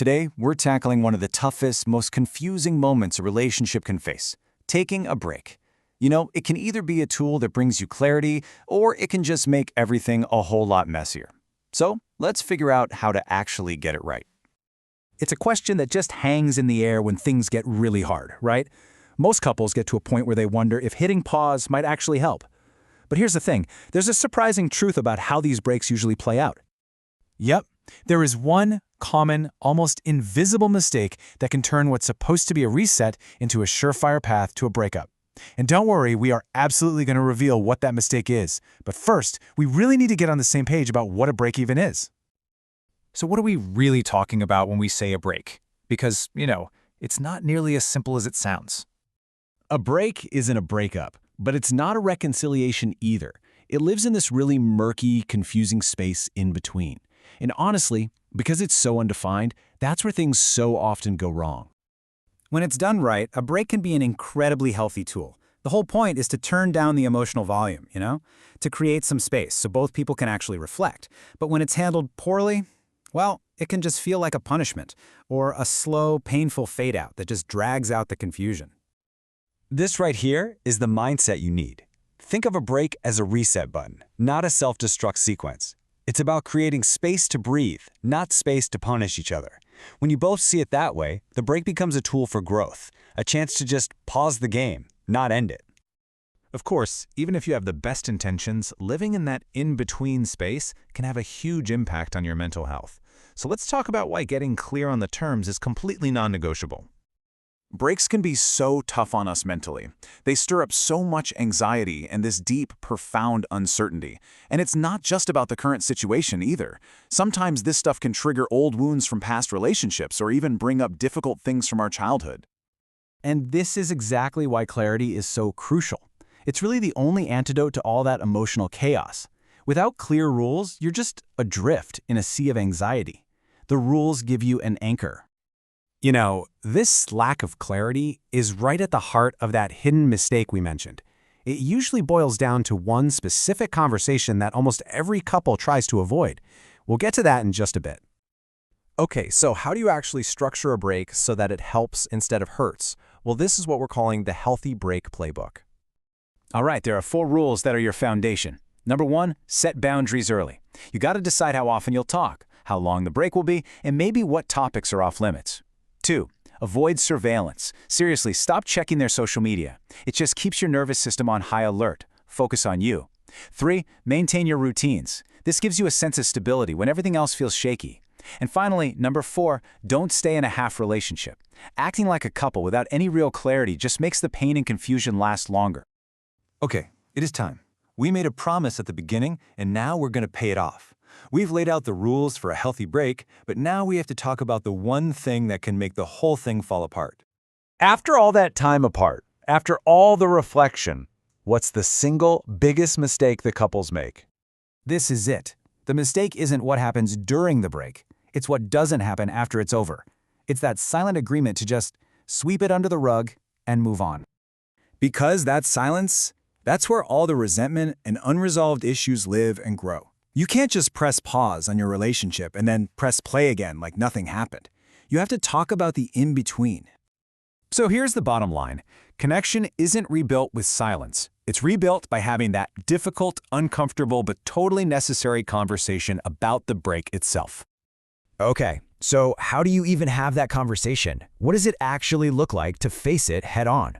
Today, we're tackling one of the toughest, most confusing moments a relationship can face, taking a break. It can either be a tool that brings you clarity, or it can just make everything a whole lot messier. So, let's figure out how to actually get it right. It's a question that just hangs in the air when things get really hard, right? Most couples get to a point where they wonder if hitting pause might actually help. But here's the thing, there's a surprising truth about how these breaks usually play out. Yep, there is one common, almost invisible mistake that can turn what's supposed to be a reset into a surefire path to a breakup. And don't worry, we are absolutely going to reveal what that mistake is. But first, we really need to get on the same page about what a break even is. So what are we really talking about when we say a break? Because, it's not nearly as simple as it sounds. A break isn't a breakup, but it's not a reconciliation either. It lives in this really murky, confusing space in between. And honestly, because it's so undefined, that's where things so often go wrong. When it's done right, a break can be an incredibly healthy tool. The whole point is to turn down the emotional volume, to create some space so both people can actually reflect. But when it's handled poorly, well, it can just feel like a punishment or a slow, painful fade out that just drags out the confusion. This right here is the mindset you need. Think of a break as a reset button, not a self-destruct sequence. It's about creating space to breathe, not space to punish each other. When you both see it that way, the break becomes a tool for growth, a chance to just pause the game, not end it. Of course, even if you have the best intentions, living in that in-between space can have a huge impact on your mental health. So let's talk about why getting clear on the terms is completely non-negotiable. Breaks can be so tough on us mentally. They stir up so much anxiety and this deep, profound uncertainty. And it's not just about the current situation either. Sometimes this stuff can trigger old wounds from past relationships or even bring up difficult things from our childhood. And this is exactly why clarity is so crucial. It's really the only antidote to all that emotional chaos. Without clear rules, you're just adrift in a sea of anxiety. The rules give you an anchor. This lack of clarity is right at the heart of that hidden mistake we mentioned. It usually boils down to one specific conversation that almost every couple tries to avoid. We'll get to that in just a bit. Okay, so how do you actually structure a break so that it helps instead of hurts? Well, this is what we're calling the healthy break playbook. All right, there are 4 rules that are your foundation. Number 1, set boundaries early. You got to decide how often you'll talk, how long the break will be, and maybe what topics are off limits. 2, avoid surveillance. Seriously, stop checking their social media. It just keeps your nervous system on high alert. Focus on you. 3, maintain your routines. This gives you a sense of stability when everything else feels shaky. And finally, number 4, don't stay in a half relationship. Acting like a couple without any real clarity just makes the pain and confusion last longer. Okay, it is time. We made a promise at the beginning, and now we're going to pay it off. We've laid out the rules for a healthy break, but now we have to talk about the one thing that can make the whole thing fall apart. After all that time apart, after all the reflection, what's the single biggest mistake the couples make? This is it. The mistake isn't what happens during the break. It's what doesn't happen after it's over. It's that silent agreement to just sweep it under the rug and move on. Because that silence, that's where all the resentment and unresolved issues live and grow. You can't just press pause on your relationship and then press play again like nothing happened. You have to talk about the in-between. So here's the bottom line. Connection isn't rebuilt with silence. It's rebuilt by having that difficult, uncomfortable, but totally necessary conversation about the break itself. Okay, so how do you even have that conversation? What does it actually look like to face it head on?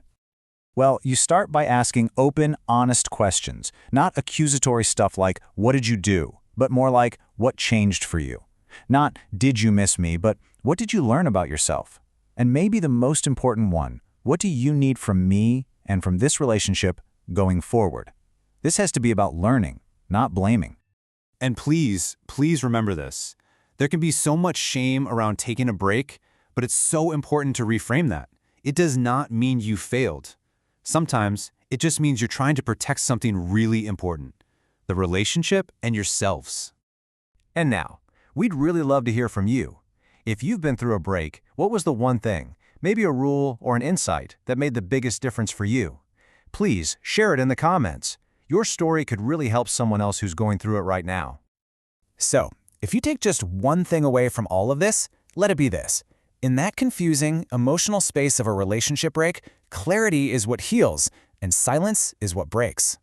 Well, you start by asking open, honest questions, not accusatory stuff like, what did you do? But more like, what changed for you? Not, did you miss me, but what did you learn about yourself? And maybe the most important one, what do you need from me and from this relationship going forward? This has to be about learning, not blaming. And please remember this. There can be so much shame around taking a break, but it's so important to reframe that. It does not mean you failed. Sometimes, it just means you're trying to protect something really important, the relationship and yourselves. And now, we'd really love to hear from you. If you've been through a break, what was the one thing, maybe a rule or an insight that made the biggest difference for you? Please share it in the comments. Your story could really help someone else who's going through it right now. So, if you take just one thing away from all of this, Let it be this. In that confusing, emotional space of a relationship break, clarity is what heals, and silence is what breaks.